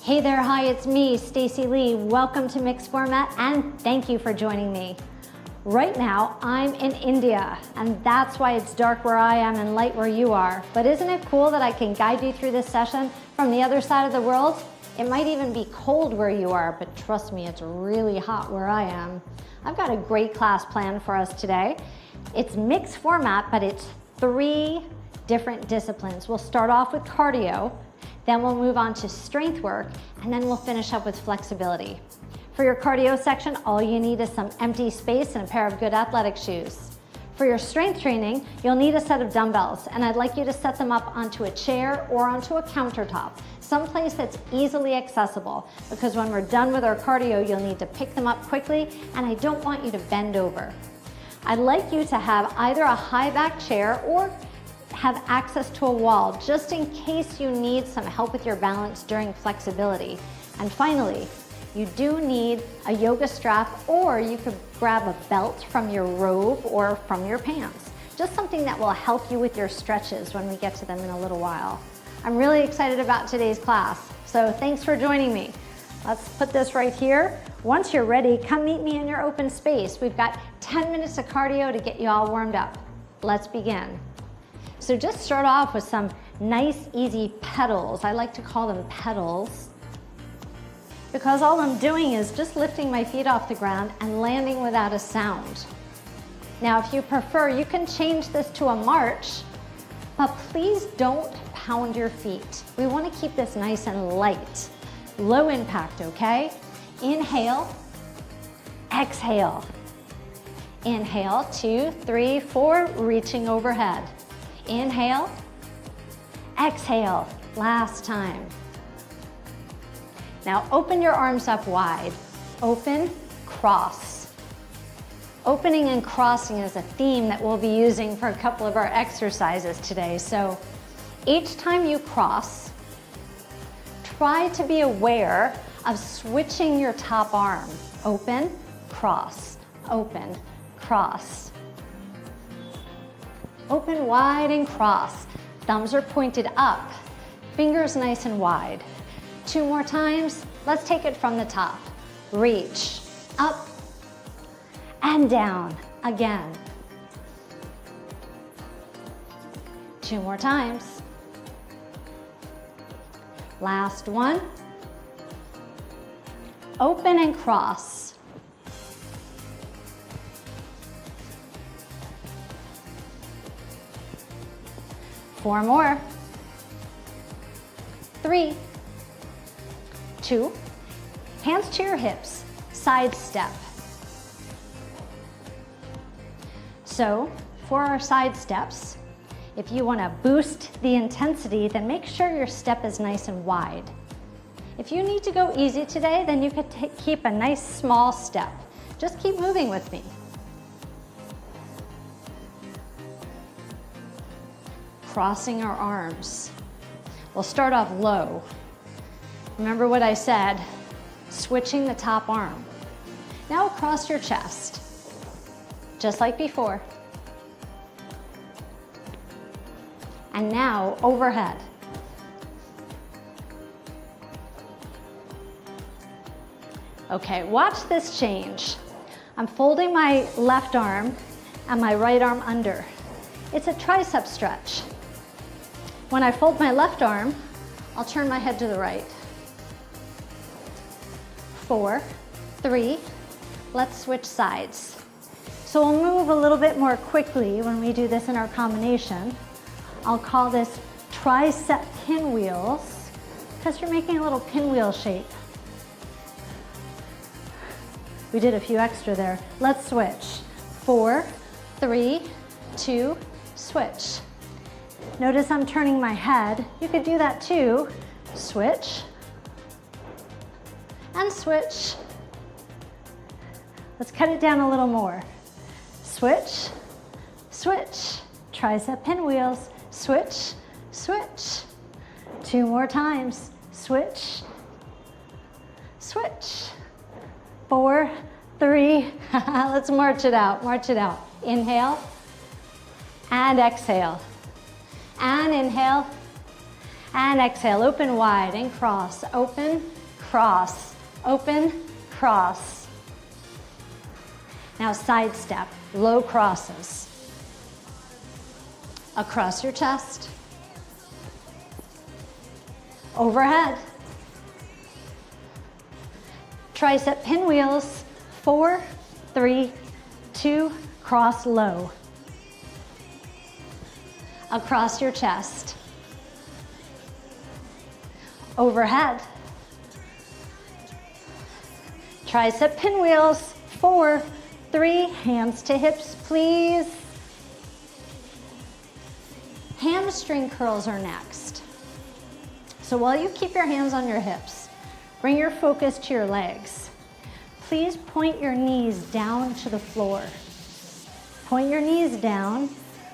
Hey there, hi, it's me, Stacey Lei. Welcome to Mixed Format and thank you for joining me. Right now, I'm in India and that's why it's dark where I am and light where you are. But isn't it cool that I can guide you through this session from the other side of the world? It might even be cold where you are, but trust me, it's really hot where I am. I've got a great class planned for us today. It's mixed format, but it's 3 different disciplines. We'll start off with cardio, then we'll move on to strength work, and then we'll finish up with flexibility. For your cardio section, all you need is some empty space and a pair of good athletic shoes. For your strength training, you'll need a set of dumbbells, and I'd like you to set them up onto a chair or onto a countertop, someplace that's easily accessible, because when we're done with our cardio, you'll need to pick them up quickly, and I don't want you to bend over. I'd like you to have either a high back chair or have access to a wall, just in case you need some help with your balance during flexibility. And finally, you do need a yoga strap, or you could grab a belt from your robe or from your pants. Just something that will help you with your stretches when we get to them in a little while. I'm really excited about today's class, so thanks for joining me. Let's put this right here. Once you're ready, come meet me in your open space. We've got 10 minutes of cardio to get you all warmed up. Let's begin. So just start off with some nice, easy pedals. I like to call them pedals because all I'm doing is just lifting my feet off the ground and landing without a sound. Now, if you prefer, you can change this to a march, but please don't pound your feet. We want to keep this nice and light, low impact, okay? Inhale, exhale. Inhale, 2, 3, 4, reaching overhead. Inhale, exhale, last time. Now open your arms up wide. Open, cross. Opening and crossing is a theme that we'll be using for a couple of our exercises today. So each time you cross, try to be aware of switching your top arm. Open, cross, open, cross. Open wide and cross. Thumbs are pointed up. Fingers nice and wide. 2 more times. Let's take it from the top. Reach, up and down again. 2 more times. Last one. Open and cross. 4 more. 3, 2, hands to your hips, side step. So for our side steps, if you want to boost the intensity, then make sure your step is nice and wide. If you need to go easy today, then you could keep a nice small step. Just keep moving with me. Crossing our arms. We'll start off low. Remember what I said, switching the top arm. Now across your chest, just like before. And now overhead. Okay, watch this change. I'm folding my left arm and my right arm under. It's a tricep stretch. When I fold my left arm, I'll turn my head to the right. 4, 3, let's switch sides. So we'll move a little bit more quickly when we do this in our combination. I'll call this tricep pinwheels because you're making a little pinwheel shape. We did a few extra there. Let's switch. 4, 3, 2, switch. Notice I'm turning my head. You could do that too. Switch. And switch. Let's cut it down a little more. Switch, switch. Tricep pinwheels. Switch, switch. 2 more times. Switch, switch. 4, 3. Let's march it out, march it out. Inhale and exhale. And inhale And exhale, open wide and cross, open, cross, open, cross. Now side step, low crosses. Across your chest, overhead. Tricep pinwheels, 4, 3, 2, cross low. Across your chest, overhead. Tricep pinwheels, 4, 3, hands to hips, please. Hamstring curls are next. So while you keep your hands on your hips, bring your focus to your legs. Please point your knees down to the floor. Point your knees down,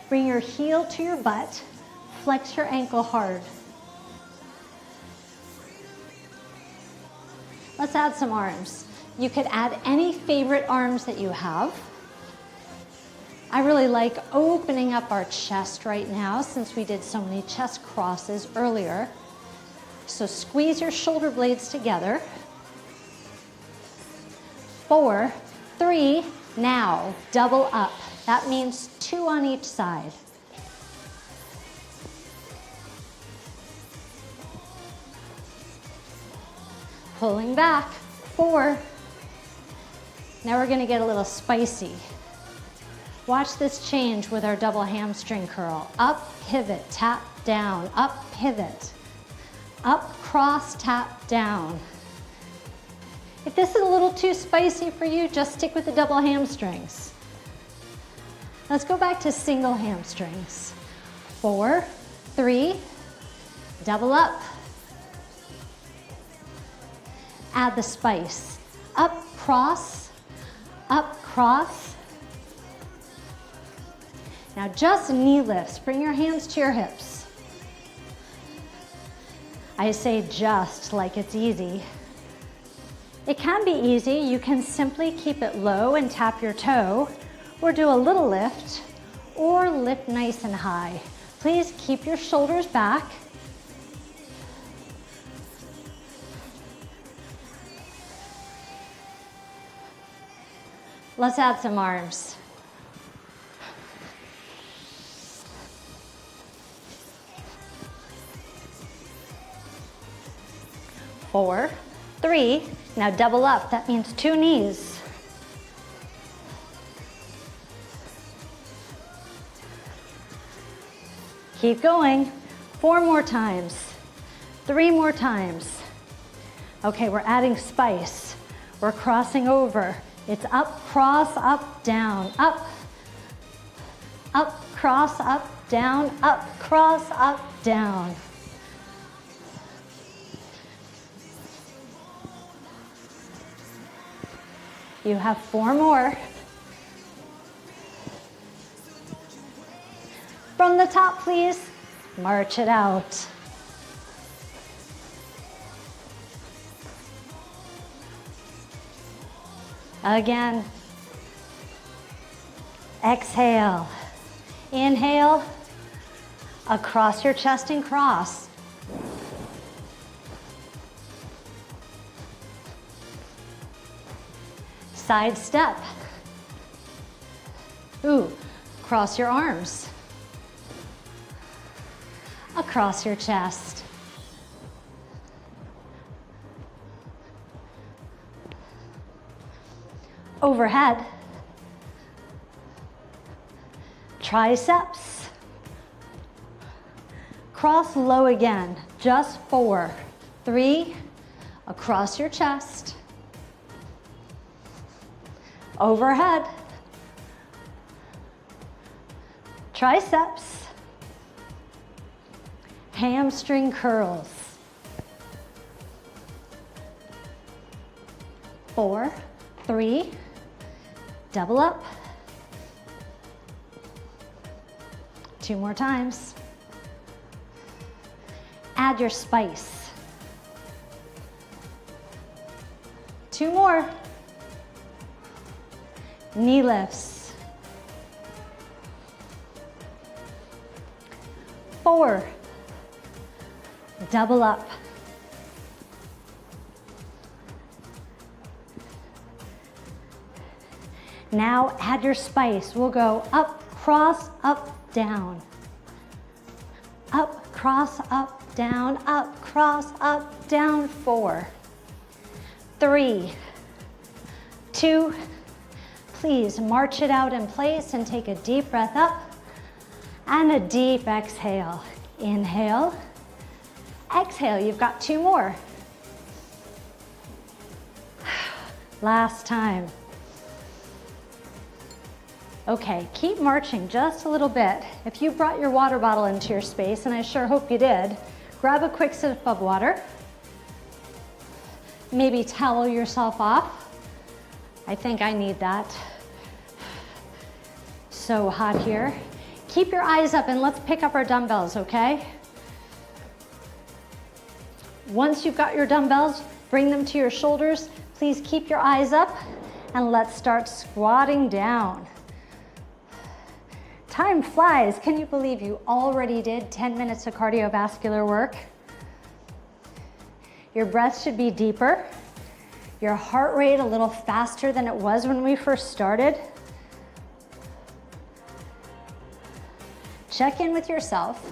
bring your heel to your butt, flex your ankle hard. Let's add some arms. You could add any favorite arms that you have. I really like opening up our chest right now since we did so many chest crosses earlier. So squeeze your shoulder blades together. 4, 3, now double up. That means 2 on each side. Pulling back, 4. Now we're gonna get a little spicy. Watch this change with our double hamstring curl. Up, pivot, tap, down, up, pivot. Up, cross, tap, down. If this is a little too spicy for you, just stick with the double hamstrings. Let's go back to single hamstrings. 4, 3, double up. Add the spice. Up, cross, up, cross. Now just knee lifts. Bring your hands to your hips. I say just like it's easy. It can be easy. You can simply keep it low and tap your toe, or do a little lift, or lift nice and high. Please keep your shoulders back. Let's add some arms. Four, 3, now double up. That means 2 knees. Keep going. 4 more times. 3 more times. Okay, we're adding spice. We're crossing over. It's up, cross, up, down, up, cross, up, down, up, cross, up, down. You have 4 more. From the top, please. March it out. Again. Exhale. Inhale. Across your chest and cross. Side step. Ooh, cross your arms. Across your chest. Overhead. Triceps. Cross low again. Just 4, 3, across your chest. Overhead. Triceps. Hamstring curls. 4, 3, double up. 2 more times. Add your spice. 2 more. Knee lifts. 4, Double up. Now add your spice. We'll go up, cross, up, down. Up, cross, up, down, up, cross, up, down. 4, 3, 2, please march it out in place and take a deep breath up and a deep exhale. Inhale, exhale. You've got 2 more. Last time. Okay, keep marching just a little bit. If you brought your water bottle into your space, and I sure hope you did, grab a quick sip of water. Maybe towel yourself off. I think I need that. So hot here. Keep your eyes up and let's pick up our dumbbells, okay? Once you've got your dumbbells, bring them to your shoulders. Please keep your eyes up and let's start squatting down. Time flies. Can you believe you already did 10 minutes of cardiovascular work? Your breath should be deeper. Your heart rate a little faster than it was when we first started. Check in with yourself.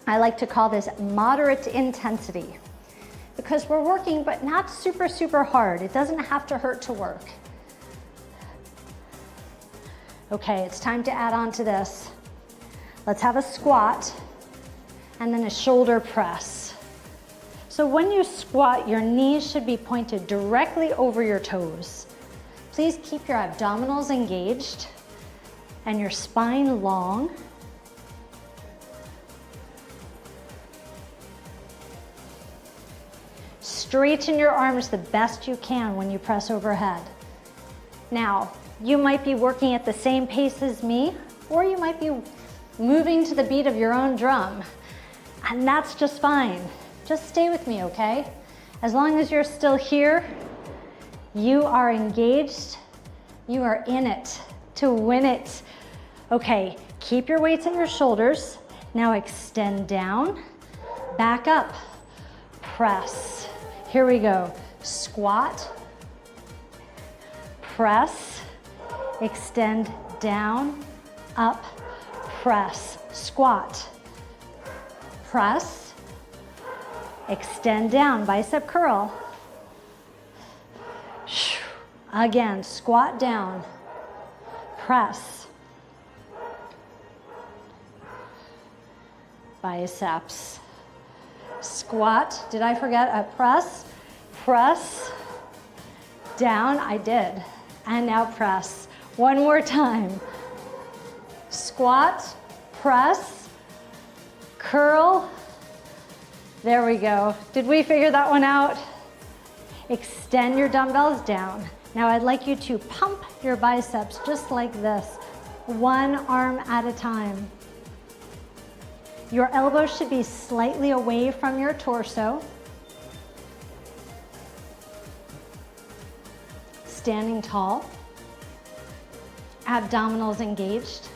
I like to call this moderate intensity because we're working, but not super, super hard. It doesn't have to hurt to work. Okay, it's time to add on to this. Let's have a squat and then a shoulder press. So when you squat, your knees should be pointed directly over your toes. Please keep your abdominals engaged and your spine long. Straighten your arms the best you can when you press overhead. Now, you might be working at the same pace as me, or you might be moving to the beat of your own drum, and that's just fine. Just stay with me, okay? As long as you're still here, you are engaged, you are in it to win it. Okay, keep your weights at your shoulders. Now extend down, back up, press. Here we go. Squat, press, extend down, up, press, squat, press, extend down, bicep curl. Again, squat down, press, biceps, squat. Did I forget a press? Press, down, I did. And now press. One more time. Squat, press, curl. There we go. Did we figure that one out? Extend your dumbbells down. Now I'd like you to pump your biceps just like this, one arm at a time. Your elbows should be slightly away from your torso. Standing tall. Abdominals engaged.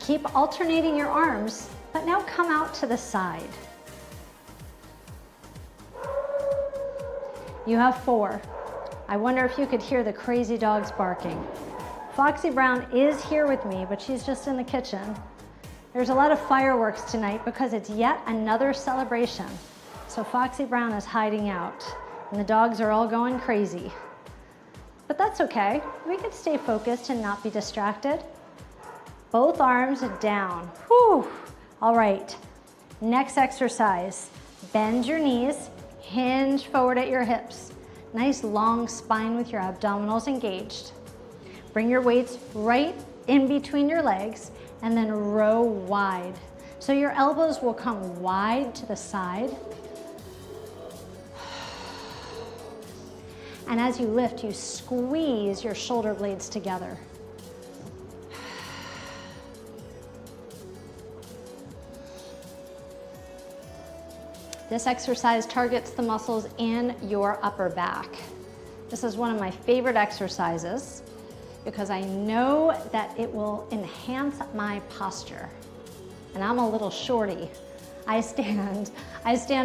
Keep alternating your arms, but now come out to the side. You have 4. I wonder if you could hear the crazy dogs barking. Foxy Brown is here with me, but she's just in the kitchen. There's a lot of fireworks tonight because it's yet another celebration. So Foxy Brown is hiding out, and the dogs are all going crazy. But that's okay. We can stay focused and not be distracted. Both arms down. Whew. All right. Next exercise. Bend your knees, hinge forward at your hips. Nice long spine with your abdominals engaged. Bring your weights right in between your legs and then row wide. So your elbows will come wide to the side. And as you lift, you squeeze your shoulder blades together. This exercise targets the muscles in your upper back. This is one of my favorite exercises because I know that it will enhance my posture. And I'm a little shorty. I stand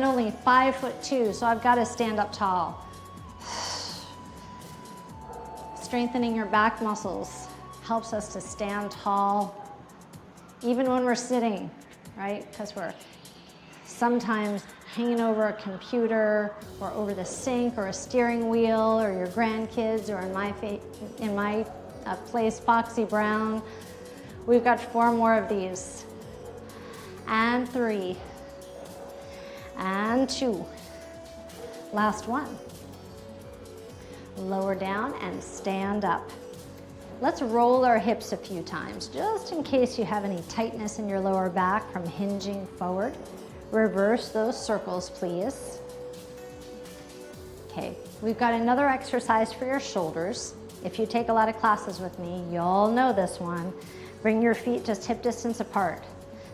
only 5'2", so I've got to stand up tall. Strengthening your back muscles helps us to stand tall, even when we're sitting, right? Because we're sometimes hanging over a computer or over the sink or a steering wheel or your grandkids, or in my place, Foxy Brown. We've got 4 more of these. And 3. And 2. Last one. Lower down and stand up. Let's roll our hips a few times, just in case you have any tightness in your lower back from hinging forward. Reverse those circles, please. Okay, we've got another exercise for your shoulders. If you take a lot of classes with me, you'll know this one. Bring your feet just hip distance apart.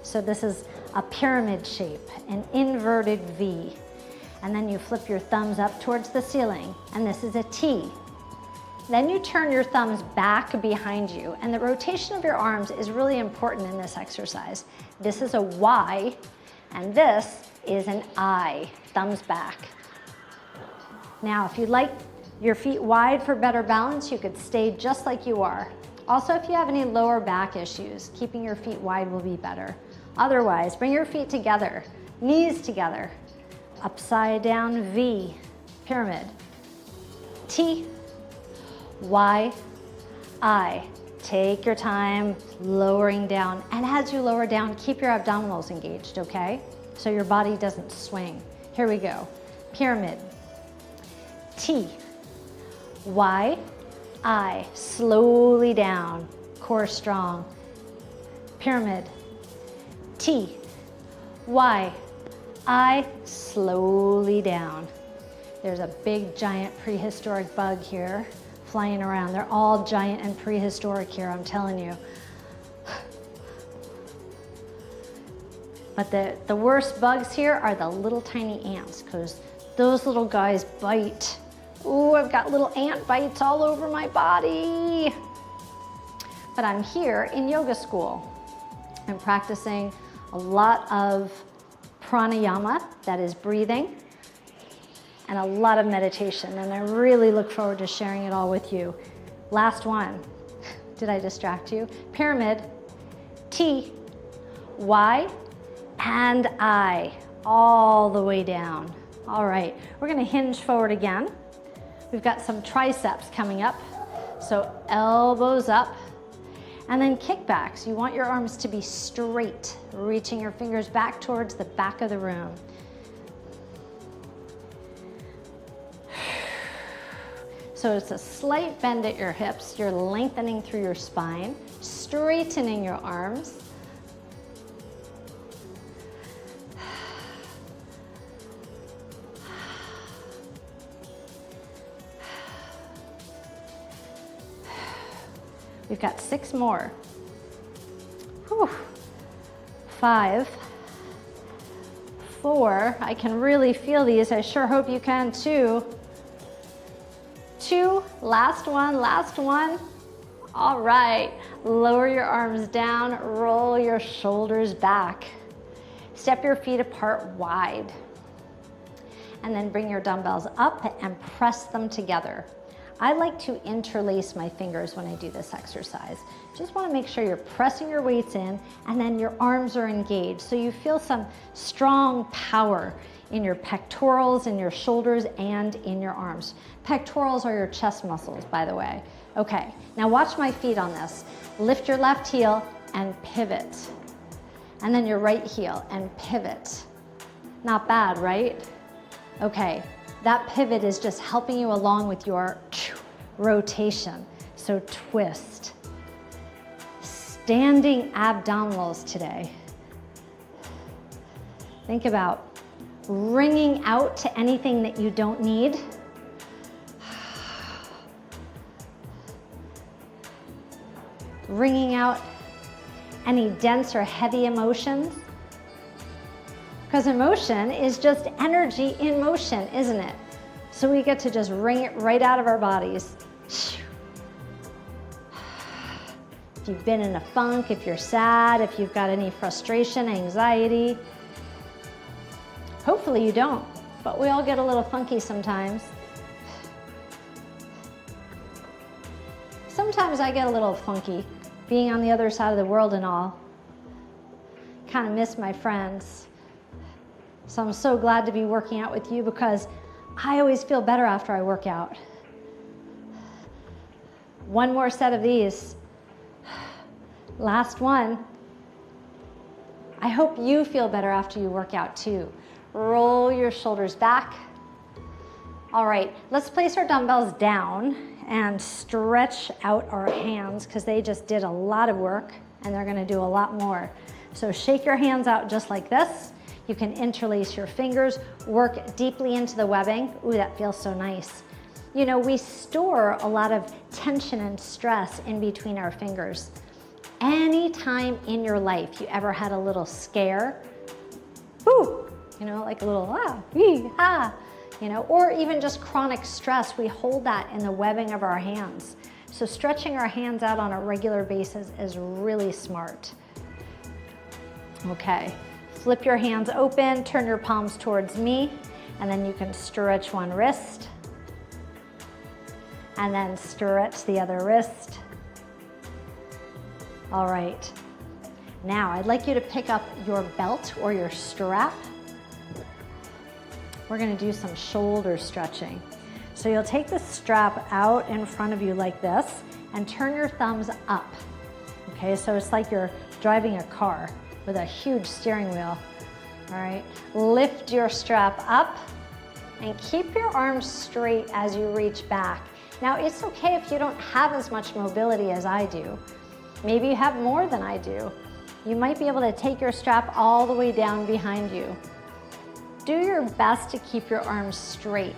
So this is a pyramid shape, an inverted V. And then you flip your thumbs up towards the ceiling, and this is a T. Then you turn your thumbs back behind you, and the rotation of your arms is really important in this exercise. This is a Y, and this is an I, thumbs back. Now, if you'd like your feet wide for better balance, you could stay just like you are. Also, if you have any lower back issues, keeping your feet wide will be better. Otherwise, bring your feet together, knees together, upside down V, pyramid, T, Y, I. Take your time lowering down, and as you lower down, keep your abdominals engaged, okay? So your body doesn't swing. Here we go. Pyramid, T, Y, I. Slowly down, core strong. Pyramid, T, Y, I. Slowly down. There's a big, giant prehistoric bug here flying around. They're all giant and prehistoric here, I'm telling you. But the worst bugs here are the little tiny ants, because those little guys bite. Ooh, I've got little ant bites all over my body. But I'm here in yoga school. I'm practicing a lot of pranayama, that is breathing, and a lot of meditation, and I really look forward to sharing it all with you. Last one. Did I distract you? Pyramid, T, Y, and I, all the way down. All right, we're gonna hinge forward again. We've got some triceps coming up, so elbows up, and then kickbacks. You want your arms to be straight, reaching your fingers back towards the back of the room. So it's a slight bend at your hips. You're lengthening through your spine, straightening your arms. We've got 6 more. Whew. 5, 4. I can really feel these. I sure hope you can too. 2, last one, last one. All right, lower your arms down, roll your shoulders back. Step your feet apart wide. And then bring your dumbbells up and press them together. I like to interlace my fingers when I do this exercise. Just want to make sure you're pressing your weights in, and then your arms are engaged, so you feel some strong power in your pectorals, in your shoulders, and in your arms. Pectorals are your chest muscles, by the way. Okay, now watch my feet on this. Lift your left heel and pivot. And then your right heel and pivot. Not bad, right? Okay, that pivot is just helping you along with your rotation. So twist. Standing abdominals today. Think about wringing out to anything that you don't need. Wringing out any dense or heavy emotions. Because emotion is just energy in motion, isn't it? So we get to just wring it right out of our bodies. if you've been in a funk, if you're sad, if you've got any frustration, anxiety. Hopefully you don't, but we all get a little funky sometimes. Sometimes I get a little funky, being on the other side of the world and all. Kind of miss my friends. So I'm so glad to be working out with you because I always feel better after I work out. One more set of these. Last one. I hope you feel better after you work out too. Roll your shoulders back. All right, let's place our dumbbells down and stretch out our hands because they just did a lot of work and they're gonna do a lot more. So shake your hands out just like this. You can interlace your fingers, work deeply into the webbing. Ooh, that feels so nice. You know, we store a lot of tension and stress in between our fingers. Anytime in your life you ever had a little scare, whoo, you know, like a little you know, or even just chronic stress, we hold that in the webbing of our hands. So stretching our hands out on a regular basis is really smart. Okay, flip your hands open, turn your palms towards me, and then you can stretch one wrist, and then stretch the other wrist. All right, now I'd like you to pick up your belt or your strap. We're gonna do some shoulder stretching. So you'll take the strap out in front of you like this and turn your thumbs up. Okay, so it's like you're driving a car with a huge steering wheel. All right, lift your strap up and keep your arms straight as you reach back. Now it's okay if you don't have as much mobility as I do. Maybe you have more than I do. You might be able to take your strap all the way down behind you. Do your best to keep your arms straight.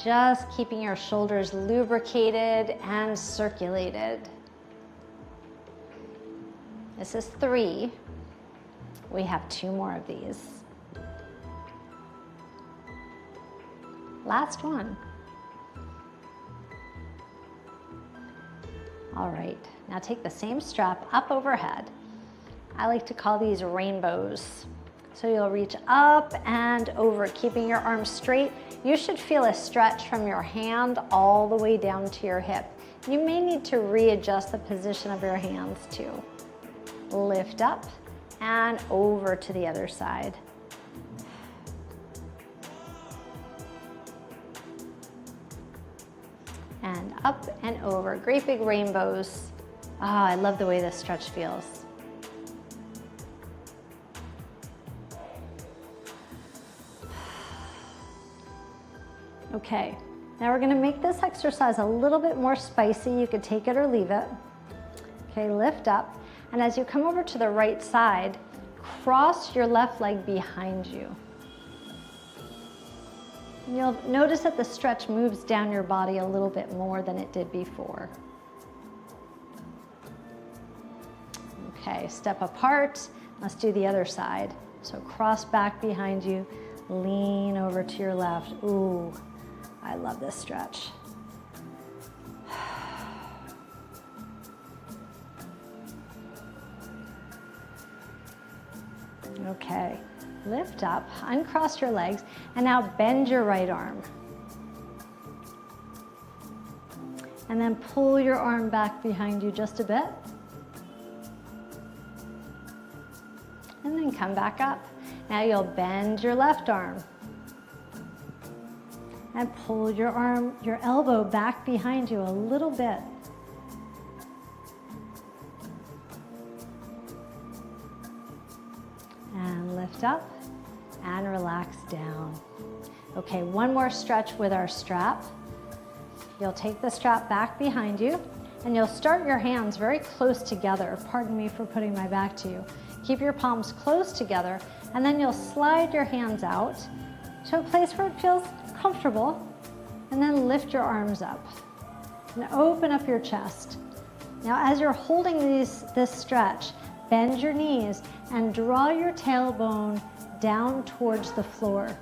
Just keeping your shoulders lubricated and circulated. This is 3. We have 2 more of these. Last one. All right, now take the same strap up overhead. I like to call these rainbows. So you'll reach up and over, keeping your arms straight. You should feel a stretch from your hand all the way down to your hip. You may need to readjust the position of your hands too. Lift up and over to the other side. And up and over, great big rainbows. Ah, I love the way this stretch feels. Okay, now we're gonna make this exercise a little bit more spicy. You could take it or leave it. Okay, lift up. And as you come over to the right side, cross your left leg behind you. And you'll notice that the stretch moves down your body a little bit more than it did before. Okay, step apart. Let's do the other side. So cross back behind you, lean over to your left. Ooh, I love this stretch. Okay, lift up, uncross your legs, and now bend your right arm. And then pull your arm back behind you just a bit. And then come back up. Now you'll bend your left arm. And pull your arm, your elbow back behind you a little bit. And lift up and relax down. Okay, one more stretch with our strap. You'll take the strap back behind you and you'll start your hands very close together. Pardon me for putting my back to you. Keep your palms close together and then you'll slide your hands out to a place where it feels comfortable and then lift your arms up and open up your chest. Now as you're holding this stretch, Bend your knees and draw your tailbone down towards the floor.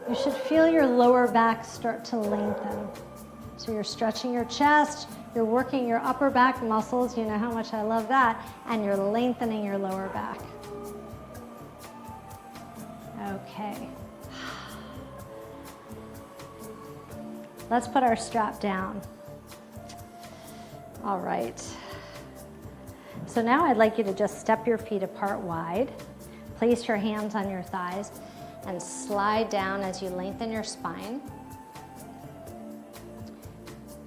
You should feel your lower back start to lengthen. So you're stretching your chest, you're working your upper back muscles, you know how much I love that, and you're lengthening your lower back. Okay. Let's put our strap down. All right. So now I'd like you to just step your feet apart wide, place your hands on your thighs, and slide down as you lengthen your spine.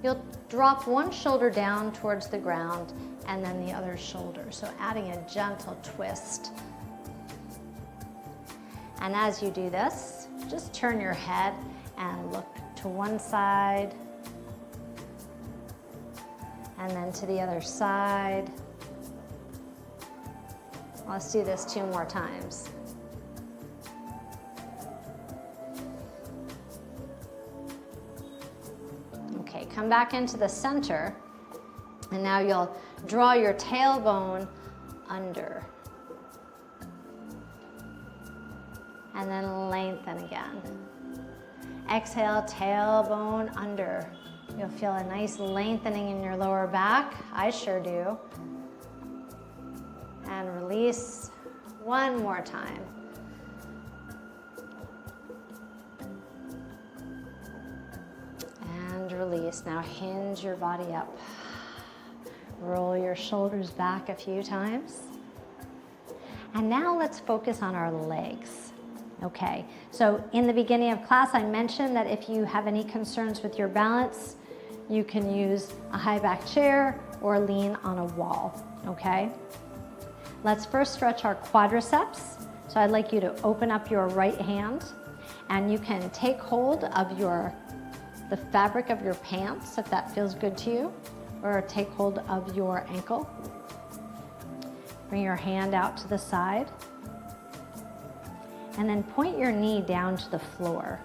You'll drop one shoulder down towards the ground and then the other shoulder, so adding a gentle twist. And as you do this, just turn your head and look to one side and then to the other side. Let's do this 2 more times. Okay, come back into the center, and now you'll draw your tailbone under. And then lengthen again. Exhale, tailbone under. You'll feel a nice lengthening in your lower back. I sure do. And release one more time. And release. Now hinge your body up. Roll your shoulders back a few times. And now let's focus on our legs. Okay, so in the beginning of class, I mentioned that if you have any concerns with your balance, you can use a high back chair or lean on a wall, okay? Let's first stretch our quadriceps. So I'd like you to open up your right hand, and you can take hold of the fabric of your pants if that feels good to you, or take hold of your ankle. Bring your hand out to the side, and then point your knee down to the floor.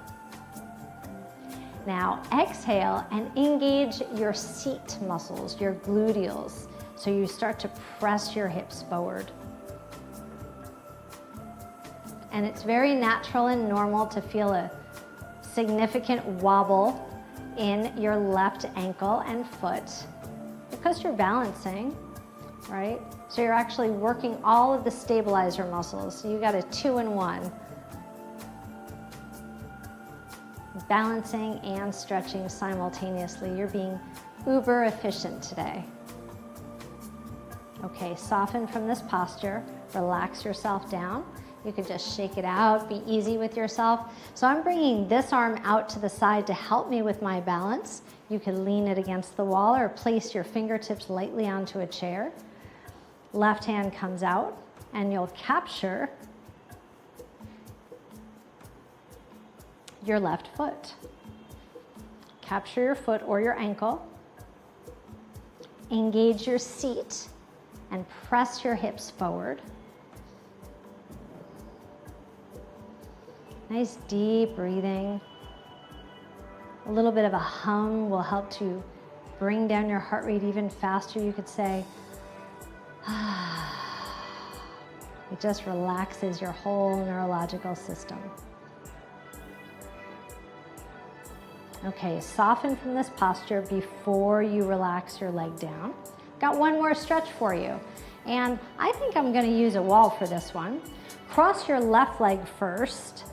Now exhale and engage your seat muscles, your gluteals, so you start to press your hips forward. And it's very natural and normal to feel a significant wobble in your left ankle and foot because you're balancing, right? So you're actually working all of the stabilizer muscles. So you got a 2-in-1. Balancing and stretching simultaneously. You're being uber efficient today. Okay, soften from this posture. Relax yourself down. You could just shake it out, be easy with yourself. So I'm bringing this arm out to the side to help me with my balance. You could lean it against the wall or place your fingertips lightly onto a chair. Left hand comes out, and you'll capture your left foot. Capture your foot or your ankle. Engage your seat and press your hips forward. Nice deep breathing. A little bit of a hum will help to bring down your heart rate even faster. You could say, it just relaxes your whole neurological system. Okay, soften from this posture before you relax your leg down. Got one more stretch for you. And I think I'm gonna use a wall for this one. Cross your left leg first.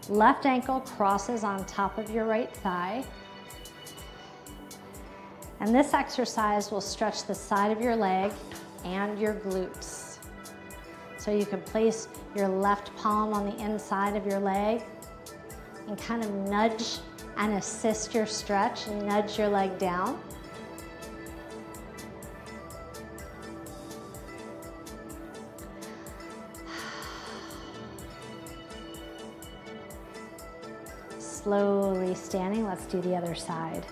Left ankle crosses on top of your right thigh. And this exercise will stretch the side of your leg and your glutes. So you can place your left palm on the inside of your leg and kind of nudge and assist your stretch and nudge your leg down. Slowly standing, let's do the other side.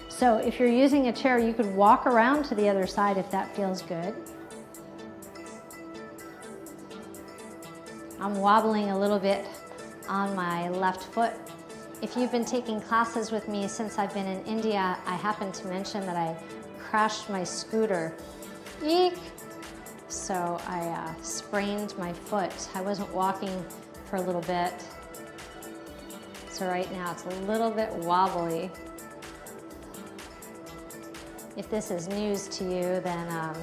So if you're using a chair, you could walk around to the other side if that feels good. I'm wobbling a little bit on my left foot. If you've been taking classes with me since I've been in India, I happened to mention that I crashed my scooter Eek. So I sprained my foot. I wasn't walking for a little bit. So right now it's a little bit wobbly. If this is news to you, then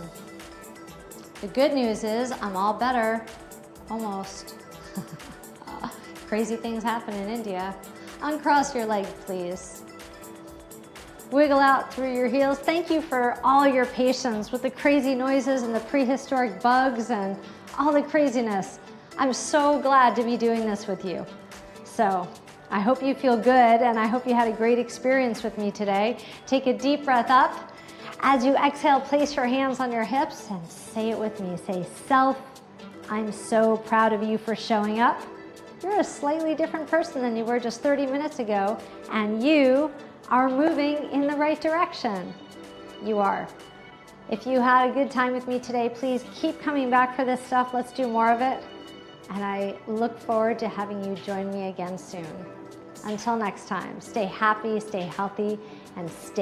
the good news is I'm all better, almost. Crazy things happen in India. Uncross your leg, please. Wiggle out through your heels. Thank you for all your patience with the crazy noises and the prehistoric bugs and all the craziness. I'm so glad to be doing this with you. So I hope you feel good, and I hope you had a great experience with me today. Take a deep breath up. As you exhale, place your hands on your hips and say it with me. Say, self, I'm so proud of you for showing up. You're a slightly different person than you were just 30 minutes ago, and you are moving in the right direction. You are. If you had a good time with me today, please keep coming back for this stuff. Let's do more of it. And I look forward to having you join me again soon. Until next time, stay happy, stay healthy, and stay